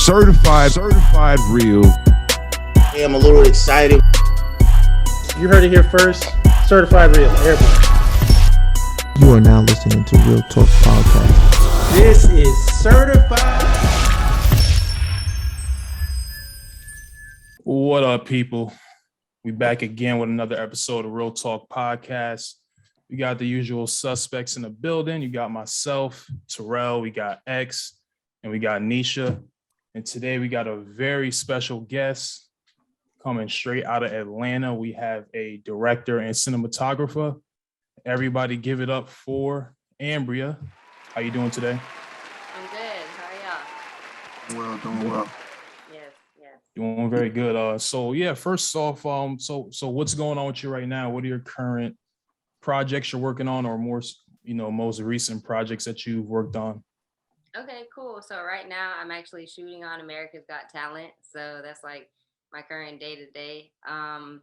certified real. Hey, I'm a little excited. You heard it here first. Certified real. Airborne. You are now listening to Real Talk Podcast. This is certified. What up, people? We back again with another episode of Real Talk Podcast. We got the usual suspects in the building. You got myself, Terrell, we got X, and we got Nisha. And today we got a very special guest coming straight out of Atlanta. We have a director and cinematographer. Everybody give it up for Ambria. How you doing today? I'm good. How are y'all? Doing well. Yes. Doing very good. So first off, so what's going on with you right now? What are your current projects you're working on, or more, most recent projects that you've worked on? Okay, cool. So right now I'm actually shooting on America's Got Talent. So that's like my current day to day.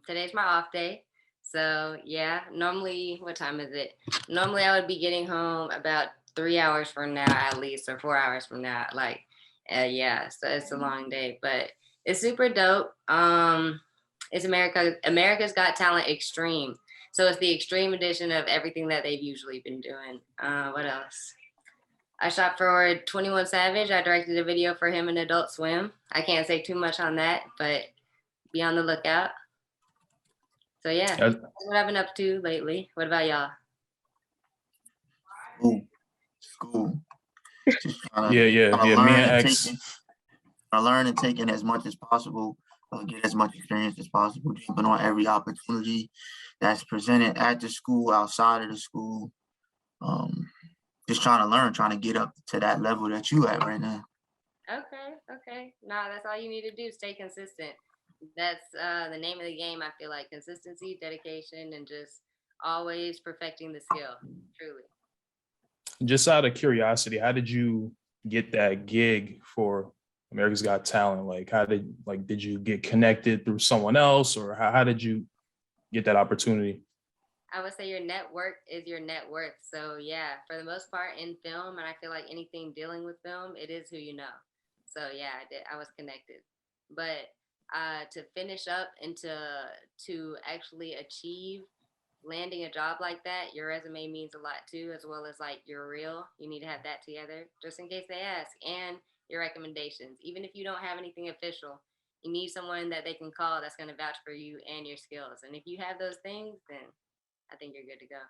Today's my off day. So yeah, normally, what time is it? Normally I would be getting home about 3 hours from now at least, or 4 hours from now. So it's a long day, but it's super dope. It's America's Got Talent Extreme. So it's the extreme edition of everything that they've usually been doing. What else? I shot for 21 Savage. I directed a video for him in Adult Swim. I can't say too much on that, but be on the lookout. So yeah, that's what I've been up to lately. What about y'all? School. Yeah. Me and X. I learn and take in as much as possible, get as much experience as possible, jumping on every opportunity that's presented at the school, outside of the school. Just trying to learn, trying to get up to that level that you at right now. Okay. No, that's all you need to do. Stay consistent. That's the name of the game. I feel like consistency, dedication, and just always perfecting the skill. Truly. Just out of curiosity, how did you get that gig for America's Got Talent? Did you get connected through someone else, or how did you get that opportunity? I would say your network is your net worth. So yeah, for the most part in film, and I feel like anything dealing with film, it is who you know. So yeah, I was connected. But to finish up and to actually achieve landing a job like that, your resume means a lot too, as well as like your reel. You need to have that together just in case they ask, and your recommendations. Even if you don't have anything official, you need someone that they can call that's going to vouch for you and your skills. And if you have those things, then I think you're good to go.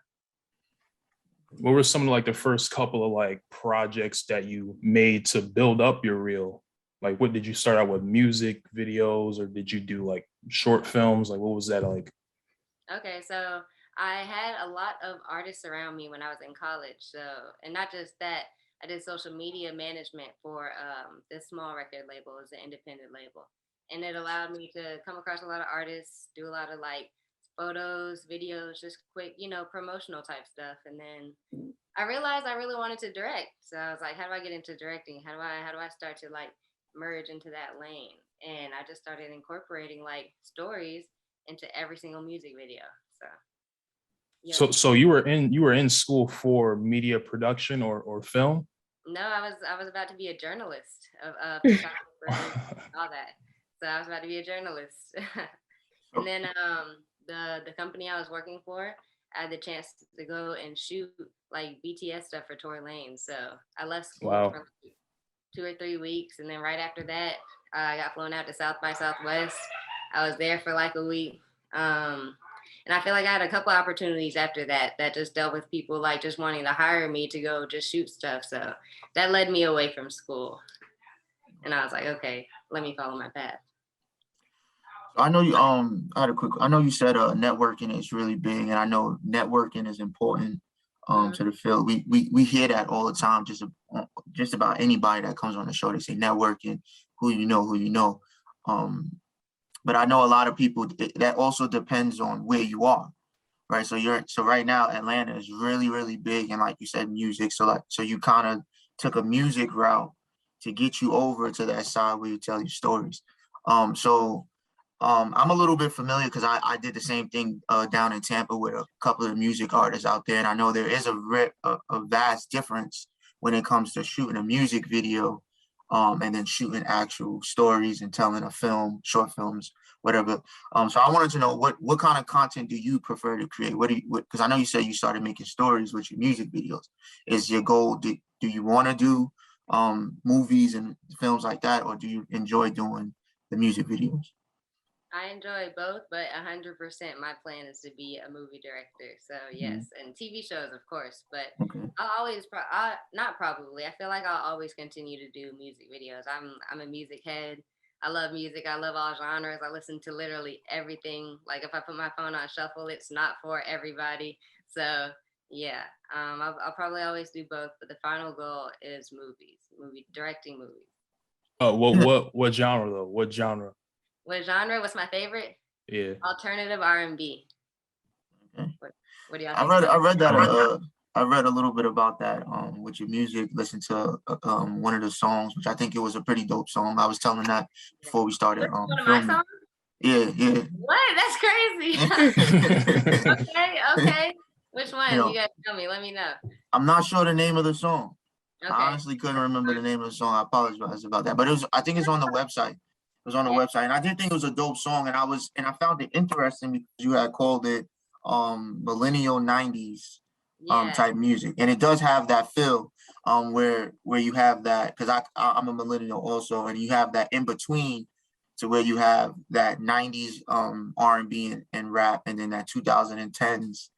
What were some of the first couple of projects that you made to build up your reel? What did you start out with, music videos, or did you do short films? What was that like? Okay, so I had a lot of artists around me when I was in college. So, and not just that, I did social media management for this small record label. It's an independent label. And it allowed me to come across a lot of artists, do a lot of photos, videos, just quick, promotional type stuff. And then I realized I really wanted to direct. So I was like, how do I get into directing? How do I start to merge into that lane? And I just started incorporating stories into every single music video. So yeah. So you were in school for media production or film? No, I was about to be a journalist of photographer, all that. So I was about to be a journalist. And then the company I was working for, I had the chance to go and shoot BTS stuff for Tory Lanez. So I left school for 2 or 3 weeks, and then right after that, I got flown out to South by Southwest. I was there for a week. And I feel like I had a couple opportunities after that just dealt with people just wanting to hire me to go just shoot stuff. So that led me away from school. And I was like, okay, let me follow my path. I know you I know you said networking is really big, and I know networking is important to the field. We hear that all the time, just about anybody that comes on the show. They say networking, who you know. But I know a lot of people, that also depends on where you are, right? So right now Atlanta is really, really big, and like you said, music. So you kind of took a music route to get you over to that side where you tell your stories. I'm a little bit familiar because I did the same thing down in Tampa with a couple of music artists out there. And I know there is a vast difference when it comes to shooting a music video and then shooting actual stories and telling a film, short films, whatever. So I wanted to know what kind of content do you prefer to create? Because I know you said you started making stories with your music videos. Is your goal, do you want to do movies and films like that, or do you enjoy doing the music videos? I enjoy both, but 100% my plan is to be a movie director. So yes, and TV shows, of course. But Okay. I'll always, not probably. I feel like I'll always continue to do music videos. I'm a music head. I love music. I love all genres. I listen to literally everything. Like if I put my phone on shuffle, it's not for everybody. So yeah, I'll probably always do both. But the final goal is directing movies. What genre though? What genre? What genre? What's my favorite? Yeah. Alternative R&B. Okay. What do y'all I think? read that I read a little bit about that with your music. Listen to one of the songs, which I think it was a pretty dope song. I was telling that before we started One of my filming. songs? Yeah. What? That's crazy. Okay. Which one? You guys tell me. Let me know. I'm not sure the name of the song. Okay. I honestly couldn't remember the name of the song. I apologize about that. But I think it's on the website. It was on the website. And I did think it was a dope song. And I found it interesting because you had called it millennial 90s type music. And it does have that feel where you have that, because I'm a millennial also, and you have that in between to where you have that 90s R&B and rap, and then that 2010s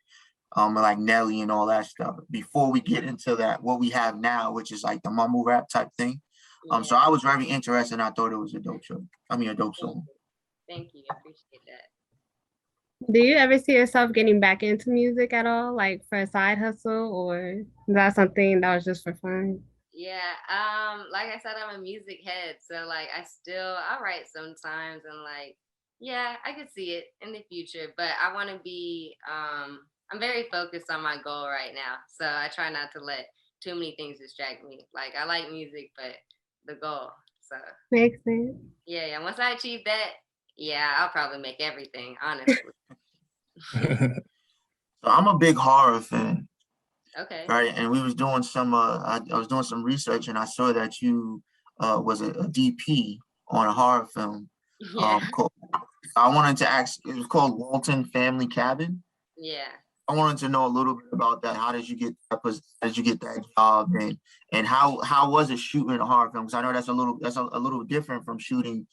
like Nelly and all that stuff, before we get into that what we have now, which is like the mumble rap type thing. So I was very interested, and I thought it was a dope show. A dope song. Thank you. I appreciate that. Do you ever see yourself getting back into music at all, like for a side hustle, or is that something that was just for fun? Yeah, like I said, I'm a music head, so like I write sometimes, and like, yeah, I could see it in the future, but I want to be, I'm very focused on my goal right now, so I try not to let too many things distract me. Like I like music, but the goal, so. Makes sense. Yeah, once I achieve that, yeah, I'll probably make everything, honestly. So I'm a big horror fan. Okay. Right, and we was doing some. I was doing some research, and I saw that you was a DP on a horror film. Yeah. I wanted to ask. It was called Walton Family Cabin. Yeah. I wanted to know a little bit about that. How did you get that? How did you get that job? And how was it shooting a horror film? Because I know that's a little different from shooting,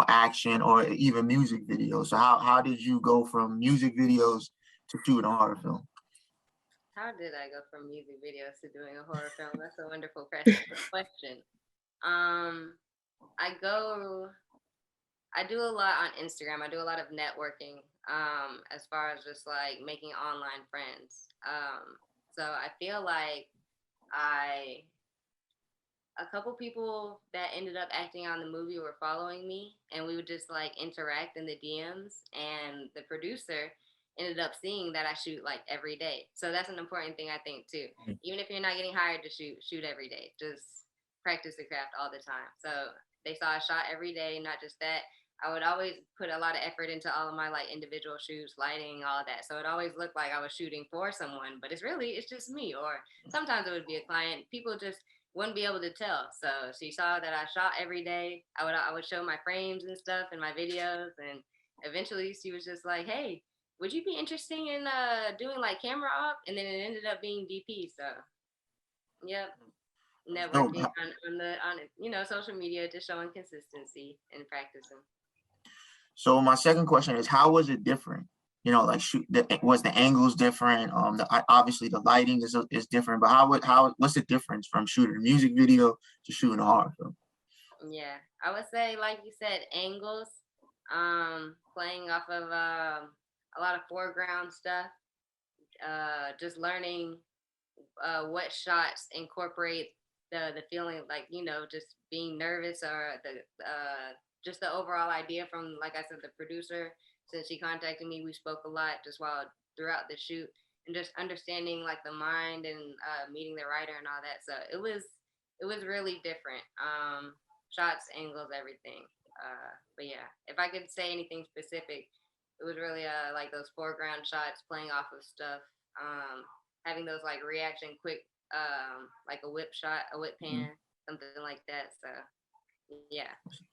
action or even music videos. So how did you go from music videos to shooting a horror film? How did I go from music videos to doing a horror film? That's a wonderful question. I do a lot on Instagram. I do a lot of networking, as far as just like making online friends. So I feel like a couple people that ended up acting on the movie were following me, and we would just like interact in the DMs, and the producer ended up seeing that I shoot like every day. So that's an important thing, I think, too. Even if you're not getting hired to shoot every day. Just practice the craft all the time. So they saw I shot every day, not just that. I would always put a lot of effort into all of my like individual shoots, lighting, all of that. So it always looked like I was shooting for someone, but it's just me. Or sometimes it would be a client. People just wouldn't be able to tell. So she saw that I shot every day. I would show my frames and stuff in my videos, and eventually she was just like, "Hey, would you be interested in doing like camera op?" And then it ended up being DP. So, yep, networking on social media, just showing consistency and practicing. So my second question is, how was it different? Like was the angles different? Obviously the lighting is different, but what's the difference from shooting a music video to shooting a horror film? Yeah, I would say, like you said, angles, playing off of a lot of foreground stuff, just learning what shots incorporate the feeling, like, just being nervous, or the just the overall idea from, like I said, the producer. Since she contacted me, we spoke a lot just throughout the shoot, and just understanding like the mind, and meeting the writer and all that. So it was really different. Shots, angles, everything. But yeah, if I could say anything specific, it was really like those foreground shots, playing off of stuff, having those like reaction quick, like a whip shot, a whip pan. something like that. So yeah,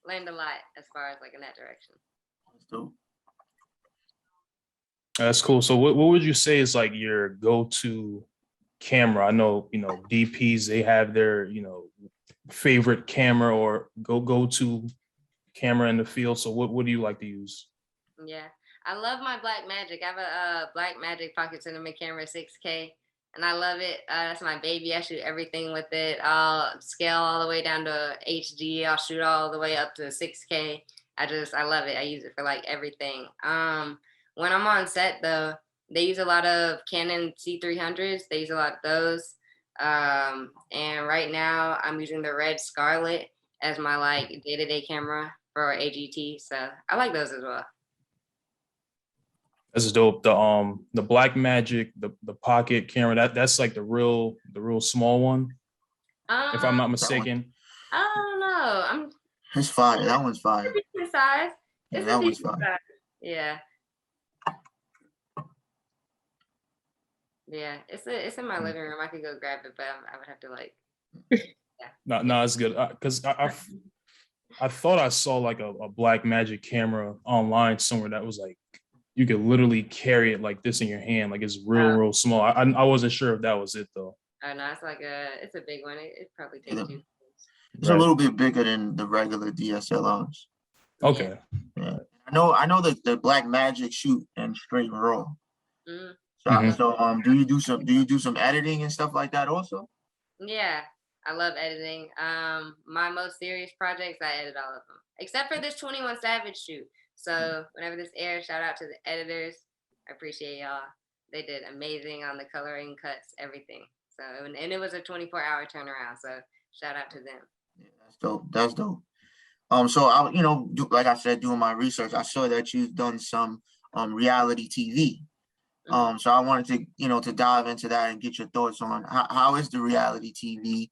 learned a lot as far as like in that direction. That's dope. That's cool. So what would you say is like your go-to camera? I know, DPs, they have their, favorite camera or go-to camera in the field. So what do you like to use? Yeah, I love my Black Magic. I have a Black Magic Pocket Cinema camera 6K, and I love it. That's my baby. I shoot everything with it. I'll scale all the way down to HD. I'll shoot all the way up to 6K. I love it. I use it for like everything. When I'm on set though, they use a lot of Canon C300s. They use a lot of those. And right now I'm using the Red Scarlet as my like day-to-day camera for AGT. So I like those as well. That's dope. The Black Magic, the pocket camera, that's like the real small one, if I'm not mistaken. I don't know. It's fire. That one's fire. Decent size. Yeah, It's that a one's decent fire. size. Yeah. Yeah. It's in my living room. I could go grab it, but I would have to like. Yeah. No, it's good. Because I thought I saw like a Black Magic camera online somewhere that was like you could literally carry it like this in your hand, like it's real small. I wasn't sure if that was it though. Oh no, it's a big one. It probably takes Yeah. 2 days. It's a little bit bigger than the regular DSLRs. Okay. Yeah. I know that the Black Magic shoot in straight raw. Mm. So do you do some editing and stuff like that also? Yeah, I love editing. My most serious projects, I edit all of them, except for this 21 Savage shoot. So whenever this airs, shout out to the editors. I appreciate y'all. They did amazing on the coloring, cuts, everything. So and it was a 24-hour turnaround. So shout out to them. Yeah, that's dope. That's dope. So I, like I said, doing my research, I saw that you've done some reality TV. So I wanted to, to dive into that and get your thoughts on how is the reality TV?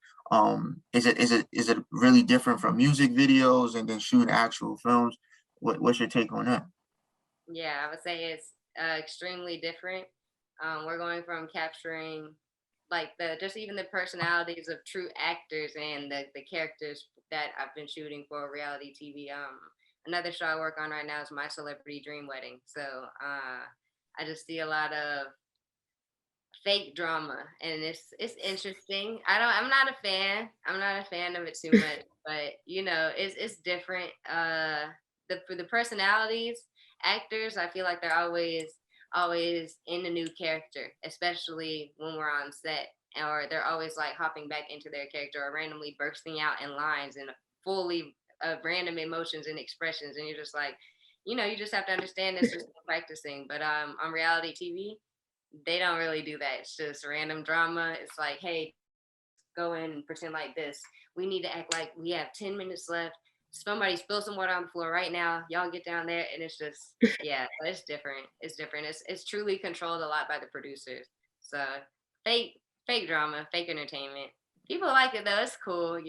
Is it really different from music videos and then shooting actual films? What's your take on that? Yeah, I would say it's extremely different. We're going from capturing like just even the personalities of true actors and the characters that I've been shooting for reality TV. Another show I work on right now is My Celebrity Dream Wedding. So I just see a lot of fake drama, and it's interesting. I'm not a fan. I'm not a fan of it too much, but it's different. For the personalities, actors, I feel like they're always in a new character, especially when we're on set, or they're always like hopping back into their character or randomly bursting out in lines and fully random emotions and expressions, and you're just like, you just have to understand this is practicing. But on reality TV, they don't really do that. It's just random drama. It's like, hey, go in and pretend like this. We need to act like we have 10 minutes left. Somebody spill some water on the floor right now. Y'all get down there, and it's just, yeah, it's different. It's different. It's truly controlled a lot by the producers. So fake drama, fake entertainment. People like it though. It's cool.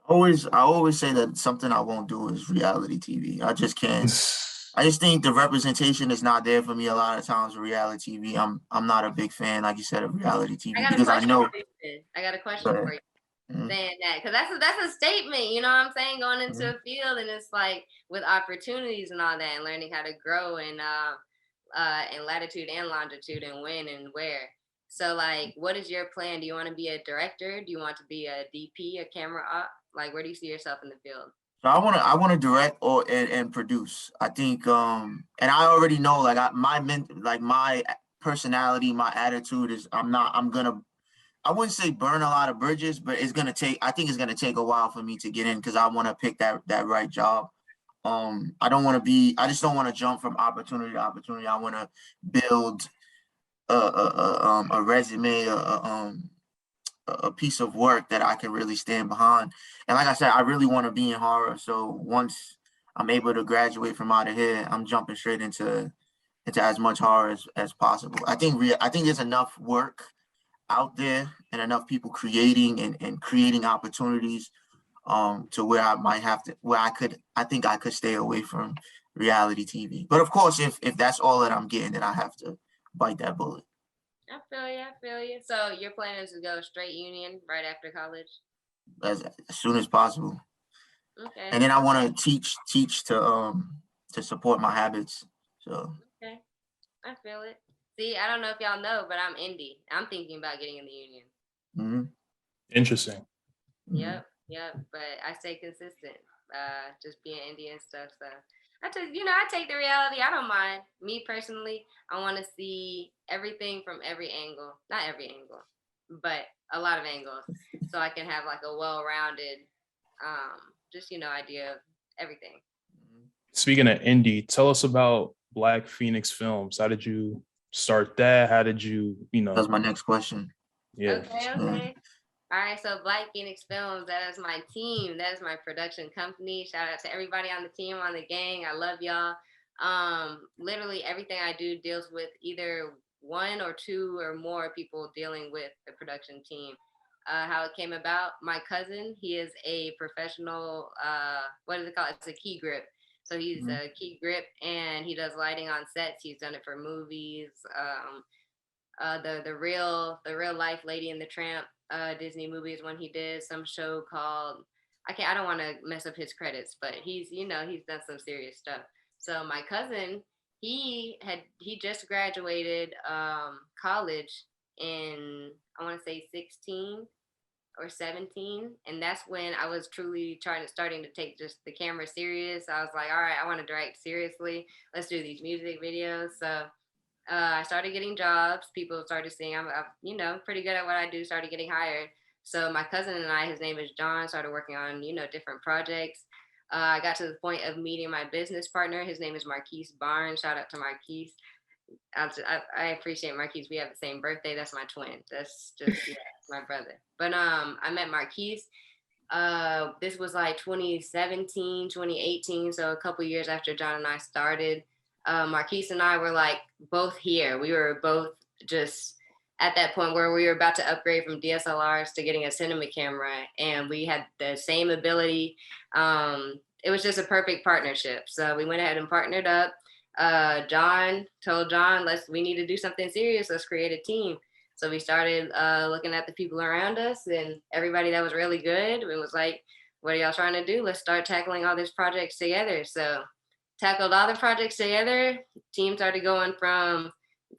I always say that something I won't do is reality TV. I just can't. I just think the representation is not there for me a lot of times with reality TV. I'm not a big fan, like you said, of reality TV because I know. I got a question for you. Saying that, because that's a statement, you know what I'm saying, going into a field, and it's like with opportunities and all that, and learning how to grow in latitude and longitude, and when and where. So like, what is your plan? Do you want to be a director? Do you want to be a DP, a camera op? Like, where do you see yourself in the field? So I want to direct and produce. I think and I already know like my personality, my attitude is I wouldn't say burn a lot of bridges, but I think it's gonna take a while for me to get in because I want to pick that right job. I just don't want to jump from opportunity to opportunity. I want to build a resume, a piece of work that I can really stand behind. And like I said, I really want to be in horror. So once I'm able to graduate from out of here, I'm jumping straight into as much horror as possible. I think there's enough work out there and enough people creating and creating opportunities to where I think I could stay away from reality TV. But of course, if that's all that I'm getting, then I have to bite that bullet. I feel you. So your plan is to go straight union right after college? as soon as possible. Okay. And then I want to teach to support my habits. So Okay. I feel it. See, I don't know if y'all know, but I'm indie. I'm thinking about getting in the union. mhm, Interesting. mhm. Yep. But I stay consistent. Just being indie and stuff. So I take the reality. I don't mind. Me personally, I want to see everything from every angle. Not every angle, but a lot of angles, so I can have like a well-rounded, just idea of everything. Speaking of indie, tell us about Black Phoenix Films. How did you start that? How did you, That's my next question. yeah. Okay. Yeah. All right, so Black Phoenix Films, that is my team. That is my production company. Shout out to everybody on the team, on the gang. I love y'all. Literally everything I do deals with either one or two or more people dealing with the production team. How it came about, my cousin, he is a professional, what is it called? It's a key grip. So he's Mhm. a key grip and he does lighting on sets. He's done it for movies. The real life Lady and the Tramp Disney movies when he did some show called I don't want to mess up his credits, but he's done some serious stuff. So my cousin, he just graduated college in I want to say 16 or 17, and that's when I was truly starting to take just the camera serious. I was like, all right, I want to direct seriously. Let's do these music videos. So I started getting jobs. People started seeing I'm pretty good at what I do. Started getting hired. So my cousin and I, his name is John, started working on different projects. I got to the point of meeting my business partner. His name is Marquise Barnes. Shout out to Marquise. I appreciate Marquise. We have the same birthday. That's my twin. That's just my brother. But I met Marquise. This was like 2017, 2018. So a couple years after John and I started, Marquise and I were like both here. We were both just at that point where we were about to upgrade from DSLRs to getting a cinema camera, and we had the same ability. It was just a perfect partnership. So we went ahead and partnered up. John told John, we need to do something serious. Let's create a team. So we started looking at the people around us and everybody that was really good. It was like, what are y'all trying to do? Let's start tackling all these projects together. So tackled all the projects together. Team started going from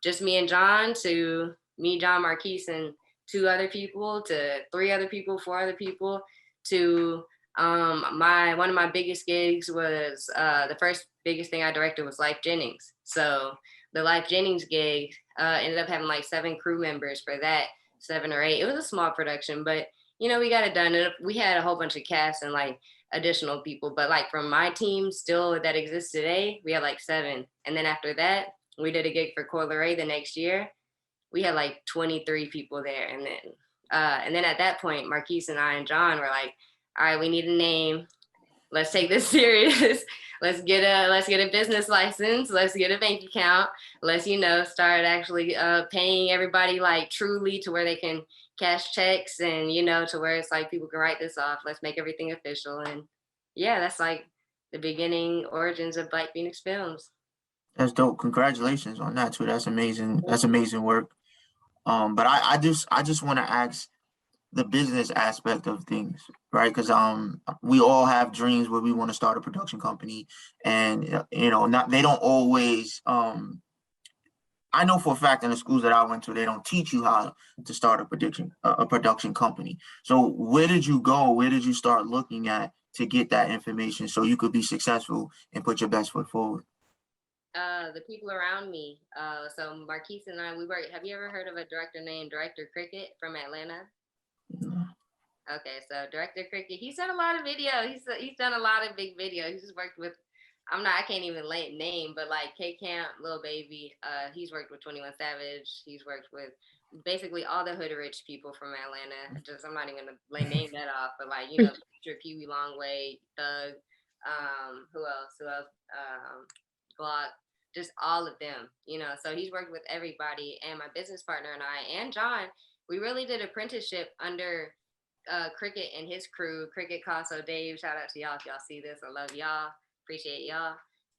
just me and John to me, John, Marquise, and two other people to three other people, four other people to one of my biggest gigs was the first biggest thing I directed was Life Jennings. So the Life Jennings gig ended up having like 7 crew members for that, 7 or 8. It was a small production, but we got it done. We had a whole bunch of cast and like additional people, but like from my team still that exists today, we had like 7. And then after that, we did a gig for Coil Ray the next year. We had like 23 people there, and then at that point, Marquise and I and John were like, all right, we need a name. Let's take this serious. Let's get a business license. Let's get a bank account. Let's start actually paying everybody like truly to where they can cash checks and to where it's like people can write this off. Let's make everything official. And yeah, that's like the beginning origins of Black Phoenix Films. That's dope. Congratulations on that too. That's amazing. That's amazing work. But I just want to ask the business aspect of things, right? Because we all have dreams where we want to start a production company, and not they don't always I know for a fact in the schools that I went to, they don't teach you how to start a production company. So where did you go? Where did you start looking at to get that information so you could be successful and put your best foot forward? The people around me. So Marquise and I, have you ever heard of a director named Director Cricket from Atlanta? Okay, so Director Cricket, he's done a lot of video. He's done a lot of big video. He's just worked with, I can't even name, but like K Camp, Lil Baby. He's worked with 21 Savage. He's worked with basically all the hood rich people from Atlanta. I'm not even gonna name that off, but like Future, Pee Wee Longway, Thug, who else? Glock, just all of them. So he's worked with everybody. And my business partner and I and John, we really did apprenticeship under Cricket and his crew, Cricket, Casso, Dave. Shout out to y'all if y'all see this. I love y'all. Appreciate y'all.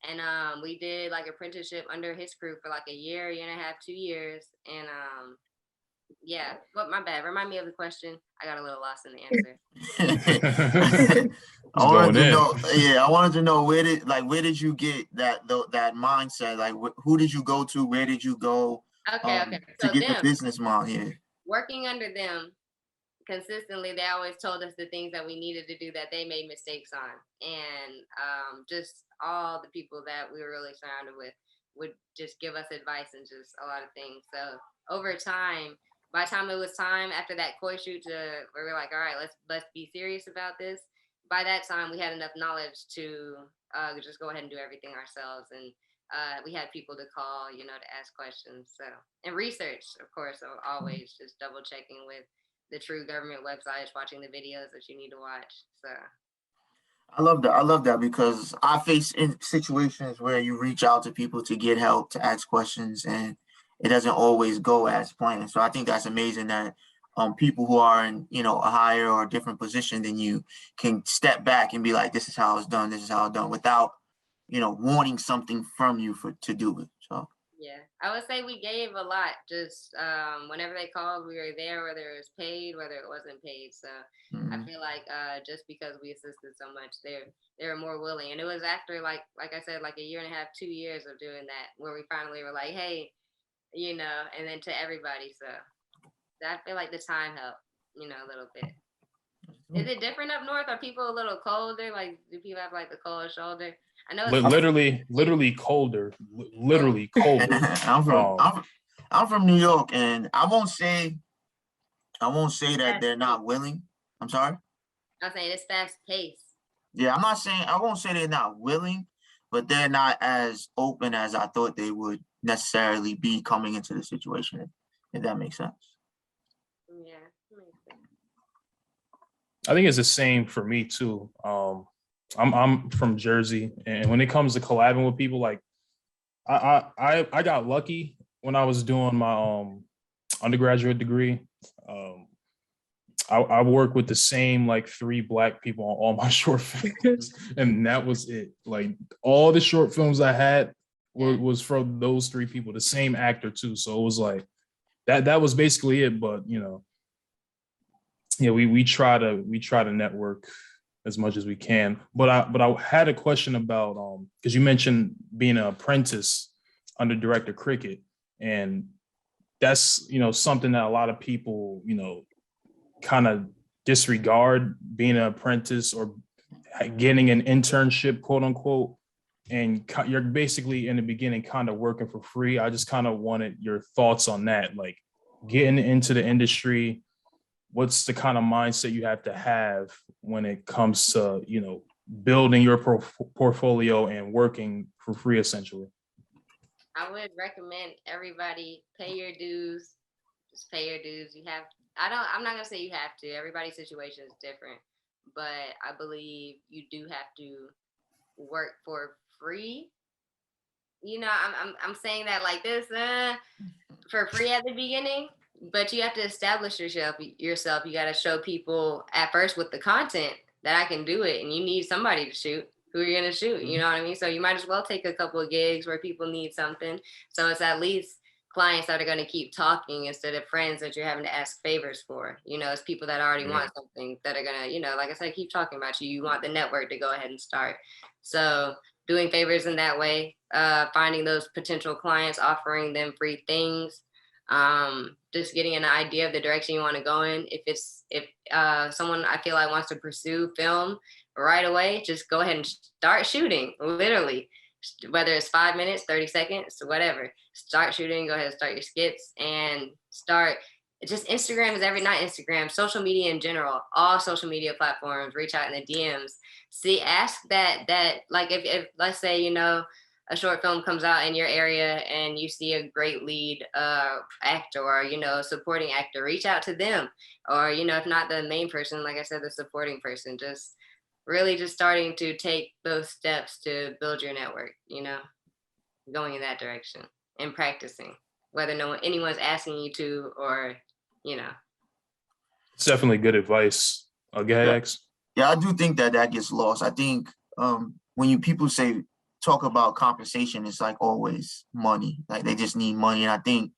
And we did like apprenticeship under his crew for like a year and a half, 2 years. And Yeah. But my bad. Remind me of the question. I got a little lost in the answer. I wanted going to in. know. Yeah, I wanted to know where did you get that mindset? Like, who did you go to? Where did you go? Okay. To So get the them business mind? Yeah. working under them consistently, they always told us the things that we needed to do that they made mistakes on, and just all the people that we were really surrounded with would just give us advice and just a lot of things. So over time, by the time it was time after that koi shoot to where we were like, all right, let's be serious about this. By that time, we had enough knowledge to just go ahead and do everything ourselves, and we had people to call, to ask questions. So and research, of course, so always just double checking with the true government websites, watching the videos that you need to watch. So I love that. I love that because I face in situations where you reach out to people to get help, to ask questions, and it doesn't always go as planned. So I think that's amazing that people who are in, a higher or different position than you can step back and be like, this is how it's done, this is how it's done, without, wanting something from you to do it. So yeah, I would say we gave a lot. Just whenever they called, we were there, whether it was paid, whether it wasn't paid. So I mhm. feel like just because we assisted so much, they were more willing. And it was after like I said, like a year and a half, 2 years of doing that, where we finally were like, hey, and then to everybody. So I feel like the time helped, a little bit. Is it different up north? Are people a little colder? Like, do people have like the cold shoulder? I know it's Literally colder. Literally colder. I'm from I'm from New York, and I won't say that they're not willing. I'm sorry. I'm saying it's fast paced. Yeah, I'm not saying I won't say they're not willing, but they're not as open as I thought they would necessarily be coming into the situation, if that makes sense. Yeah, makes sense. I think it's the same for me too. I'm from Jersey, and when it comes to collabing with people, like I got lucky when I was doing my undergraduate degree. I worked with the same like 3 Black people on all my short films, and that was it. Like all the short films I had was from those 3 people, the same actor too. So it was like that was basically it. But we try to network as much as we can. But I had a question about because you mentioned being an apprentice under Director Cricket, and that's something that a lot of people kind of disregard, being an apprentice or getting an internship, quote unquote, and you're basically in the beginning kind of working for free. I just kind of wanted your thoughts on that, like getting into the industry. What's the kind of mindset you have to have when it comes to building your portfolio and working for free, essentially? I would recommend everybody pay your dues. Just pay your dues. I'm not gonna say you have to. Everybody's situation is different, but I believe you do have to work for free. I'm saying that like this for free at the beginning, but you have to establish yourself. You got to show people at first with the content that I can do it, and you need somebody to shoot. Who are you gonna shoot? You know what I mean? So you might as well take a couple of gigs where people need something. So it's at least clients that are going to keep talking instead of friends that you're having to ask favors for. It's people that already want something that are going to, like I said, keep talking about you. You want the network to go ahead and start. So doing favors in that way, finding those potential clients, offering them free things, just getting an idea of the direction you want to go in. If someone I feel like wants to pursue film right away, just go ahead and start shooting, literally. Whether it's 5 minutes, 30 seconds, whatever, start shooting, go ahead and start your skits and start. Just Instagram is not Instagram, social media in general, all social media platforms, reach out in the DMs. Ask that like if let's say, a short film comes out in your area and you see a great lead actor or, a supporting actor, reach out to them. Or, if not the main person, like I said, the supporting person, just really just starting to take those steps to build your network, going in that direction and practicing, whether anyone's asking you to or. It's definitely good advice. Go ahead, X. Yeah, I do think that gets lost. I think when people talk about compensation, it's like always money. Like they just need money. And I think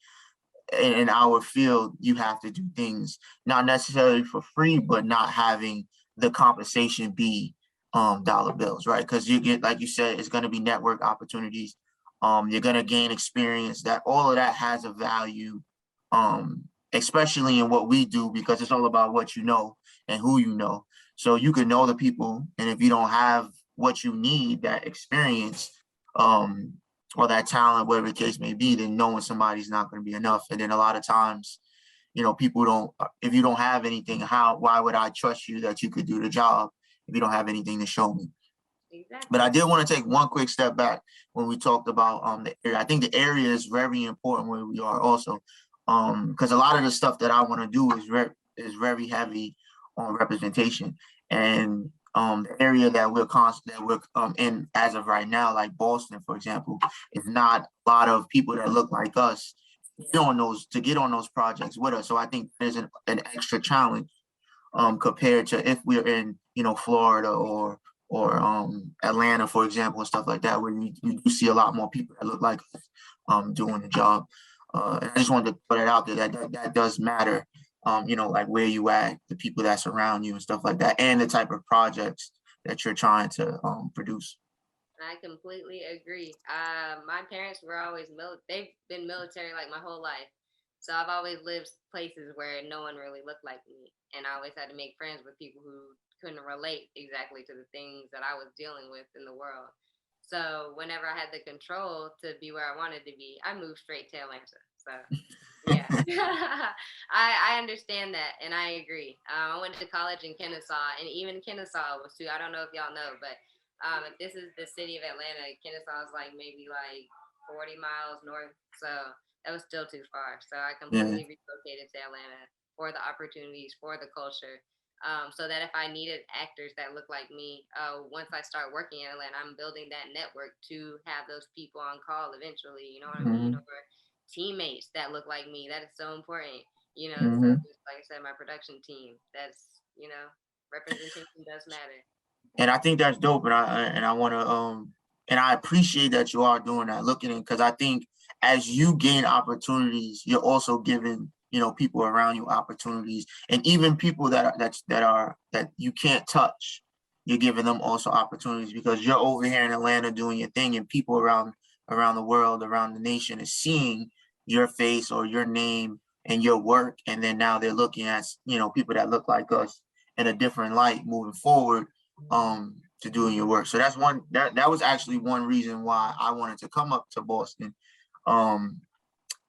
in our field, you have to do things not necessarily for free, but not having the compensation be dollar bills, right? Because you get, like you said, it's going to be network opportunities. You're going to gain experience. That all of that has a value, especially in what we do, because it's all about what you know and who you know. So you can know the people, and if you don't have what you need, that experience, or that talent, whatever the case may be, then knowing somebody's not going to be enough. And then a lot of times, people don't, if you don't have anything, why would I trust you that you could do the job if you don't have anything to show me? Exactly. But I did want to take one quick step back when we talked about the area. I think the area is very important where we are also, because a lot of the stuff that I want to do is very heavy on representation. And the area that we're in as of right now, like Boston, for example, is not a lot of people that look like us to get on those projects with us. So I think there's an extra challenge compared to if we're in Florida or Atlanta, for example, and stuff like that, where you do see a lot more people that look like us doing the job. And I just wanted to put it out there that does matter. Like where you at, the people that surround you and stuff like that, and the type of projects that you're trying to produce. I completely agree. My parents were always they've been military like my whole life. So I've always lived places where no one really looked like me. And I always had to make friends with people who couldn't relate exactly to the things that I was dealing with in the world. So whenever I had the control to be where I wanted to be, I moved straight to Atlanta. So yeah, I understand that, and I agree. I went to college in Kennesaw, and even Kennesaw was too. I don't know if y'all know, but if this is the city of Atlanta, Kennesaw is like maybe like 40 miles north. So that was still too far. So I completely relocated to Atlanta for the opportunities, for the culture. So that if I needed actors that look like me, once I start working in Atlanta, I'm building that network to have those people on call eventually. You know what I mean? Or teammates that look like me. That is so important. So just like I said, my production team. That's representation does matter. And I think that's dope. And I want to and I appreciate that you are doing that, looking in, because I think as you gain opportunities, you're also giving people around you opportunities, and even people that you can't touch, you're giving them also opportunities, because you're over here in Atlanta doing your thing, and people around the world, around the nation, is seeing your face or your name and your work, and then now they're looking at people that look like us in a different light moving forward to doing your work. So that's one that was actually one reason why I wanted to come up to Boston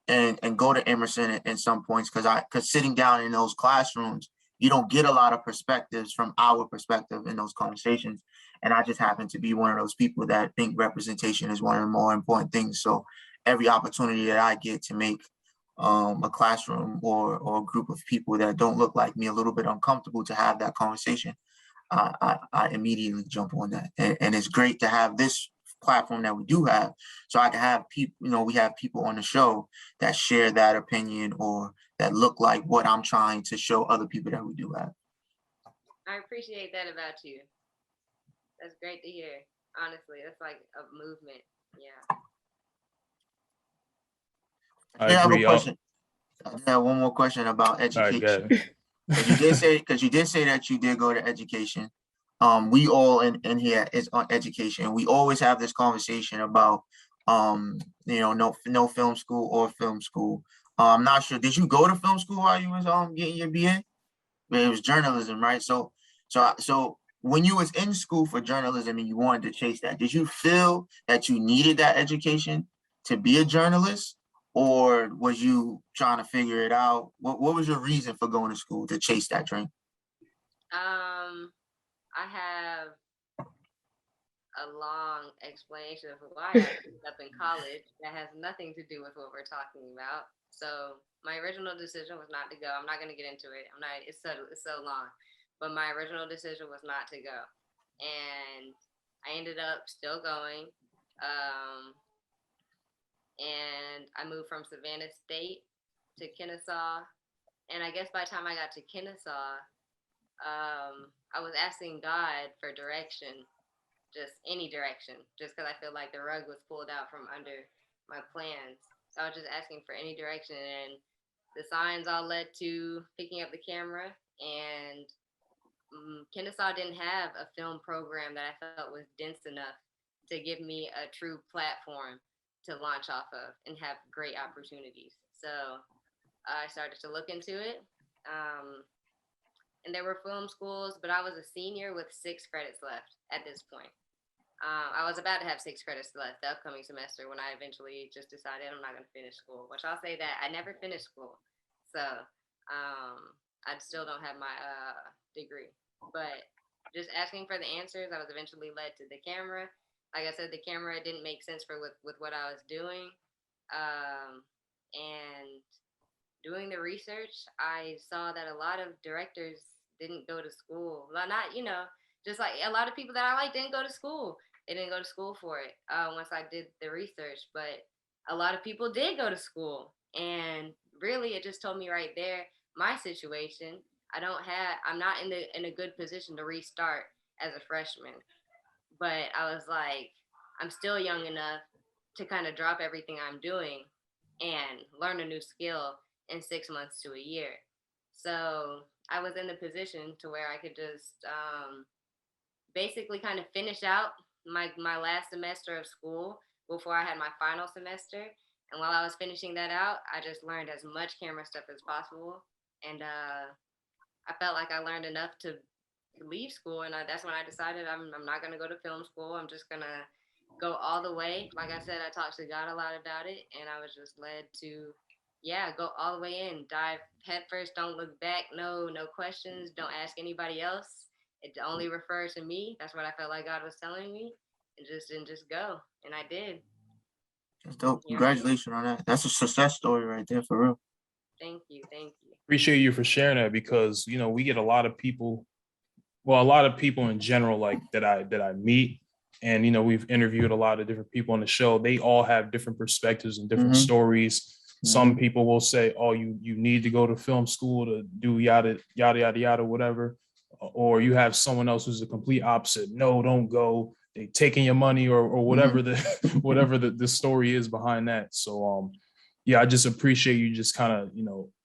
and go to Emerson in some points, because sitting down in those classrooms, you don't get a lot of perspectives from our perspective in those conversations. And I just happen to be one of those people that think representation is one of the more important things. So every opportunity that I get to make a classroom or a group of people that don't look like me a little bit uncomfortable to have that conversation, I immediately jump on that. And it's great to have this platform that we do have, so I can have people, we have people on the show that share that opinion or that look like what I'm trying to show other people that we do have. I appreciate that about you. That's great to hear. Honestly, that's like a movement. Yeah. I have agree. a question. I have one more question about education. Because you did say that you did go to education. We all in here is on education. We always have this conversation about no film school or film school. I'm not sure. Did you go to film school while you was getting your BA? It was journalism, right? So when you was in school for journalism and you wanted to chase that, did you feel that you needed that education to be a journalist? Or was you trying to figure it out? What was your reason for going to school to chase that dream? I have a long explanation of why I ended up in college that has nothing to do with what we're talking about. So my original decision was not to go. I'm not going to get into it. It's so long, but my original decision was not to go, and I ended up still going. And I moved from Savannah State to Kennesaw. And I guess by the time I got to Kennesaw, I was asking God for direction, just any direction, just because I feel like the rug was pulled out from under my plans. So I was just asking for any direction. And the signs all led to picking up the camera, and Kennesaw didn't have a film program that I felt was dense enough to give me a true platform to launch off of and have great opportunities. So I started to look into it. And there were film schools, but I was a senior with 6 credits left at this point. I was about to have 6 credits left the upcoming semester when I eventually just decided I'm not going to finish school, which I'll say that I never finished school. So I still don't have my degree. But just asking for the answers, I was eventually led to the camera. Like I said, the camera didn't make sense for with what I was doing. And doing the research, I saw that a lot of directors didn't go to school. Not, just like a lot of people that I like didn't go to school. They didn't go to school for it once I did the research, but a lot of people did go to school. And really, it just told me right there, my situation, I'm not in a good position to restart as a freshman. But I was like, I'm still young enough to kind of drop everything I'm doing and learn a new skill in 6 months to a year. So I was in the position to where I could just basically kind of finish out my last semester of school before I had my final semester. And while I was finishing that out, I just learned as much camera stuff as possible. And I felt like I learned enough to leave school. And that's when I decided I'm not going to go to film school. I'm just going to go all the way. Like I said, I talked to God a lot about it. And I was just led to, go all the way in, dive head first, don't look back. No questions. Don't ask anybody else. It only refers to me. That's what I felt like God was telling me, and just go. And I did. That's dope. Congratulations on that. That's a success story right there, for real. Thank you. Appreciate you for sharing that, because we get a lot of people in general, like that I meet, and we've interviewed a lot of different people on the show. They all have different perspectives and different stories. Some people will say, oh, you need to go to film school to do yada yada yada yada whatever, or you have someone else who's the complete opposite. No, don't go. They taking your money, or whatever whatever the story is behind that. So I just appreciate you just kind of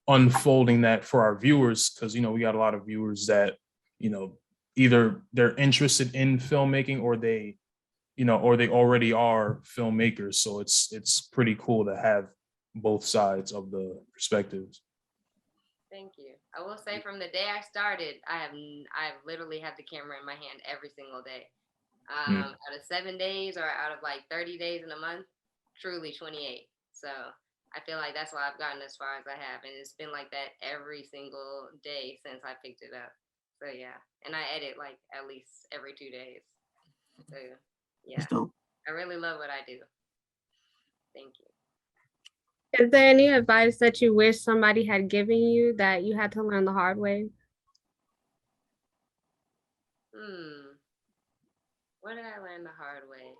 unfolding that for our viewers, because we got a lot of viewers that either they're interested in filmmaking, or they already are filmmakers. So it's pretty cool to have both sides of the perspectives. Thank you. I will say, from the day I started, I've literally had the camera in my hand every single day. Out of 7 days, or out of like 30 days in a month, truly 28. So I feel like that's why I've gotten as far as I have. And it's been like that every single day since I picked it up. So yeah. And I edit like at least every 2 days. So yeah. I really love what I do. Thank you. Is there any advice that you wish somebody had given you that you had to learn the hard way? What did I learn the hard way?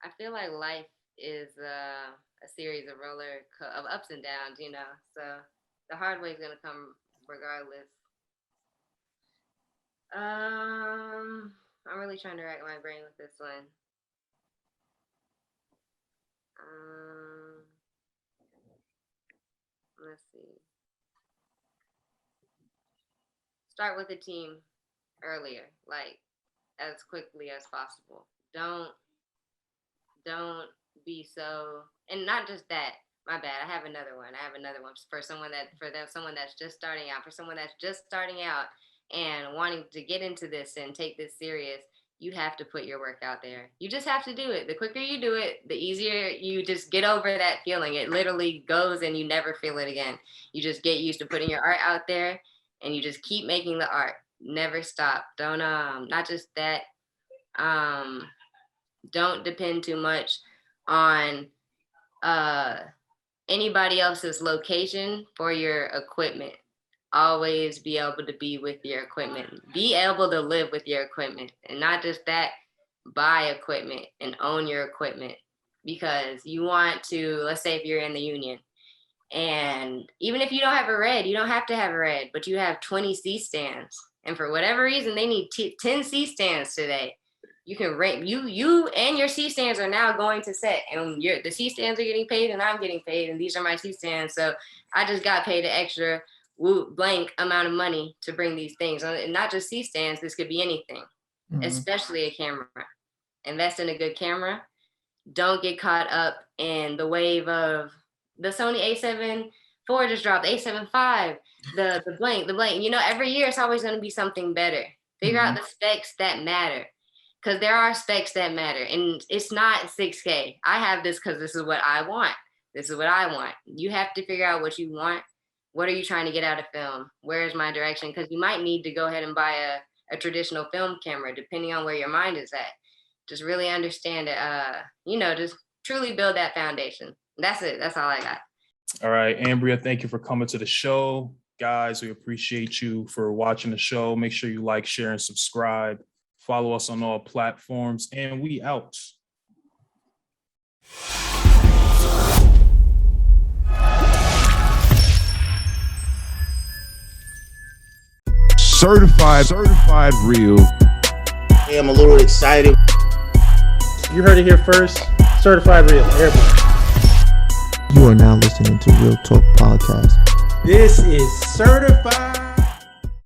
I feel like life is a series of of ups and downs, So the hard way is gonna come regardless. I'm really trying to rack my brain with this one. Let's see. Start with a team earlier, like as quickly as possible. Don't be so, and not just that. My bad. I have another one for someone that's just starting out. For someone that's just starting out and wanting to get into this and take this serious, you have to put your work out there. You just have to do it. The quicker you do it, the easier you just get over that feeling. It literally goes and you never feel it again. You just get used to putting your art out there, and you just keep making the art. Never stop. Don't not just that. Don't depend too much on anybody else's location for your equipment. Always be able to be with your equipment. Be able to live with your equipment. And not just that, buy equipment and own your equipment. Because you want to, let's say if you're in the union, and even if you don't have a red, you don't have to have a red, but you have 20 C stands. And for whatever reason, they need 10 C stands today. You can rent you and your C stands are now going to set, and the C stands are getting paid, and I'm getting paid, and these are my C stands. So I just got paid an extra blank amount of money to bring these things, and not just C stands. This could be anything, especially a camera. Invest in a good camera. Don't get caught up in the wave of the Sony A7 IV just dropped, A7 V, the blank. You know, every year it's always going to be something better. Figure out the specs that matter. Because there are specs that matter, and it's not 6K. I have this because this is what I want. This is what I want. You have to figure out what you want. What are you trying to get out of film? Where is my direction? Because you might need to go ahead and buy a traditional film camera, depending on where your mind is at. Just really understand it. Just truly build that foundation. That's it. That's all I got. All right, Ambria, thank you for coming to the show. Guys, we appreciate you for watching the show. Make sure you like, share, and subscribe. Follow us on all platforms, and we out. Certified real. Hey, I'm a little excited. You heard it here first. Certified real. Everybody. You are now listening to Real Talk Podcast. This is certified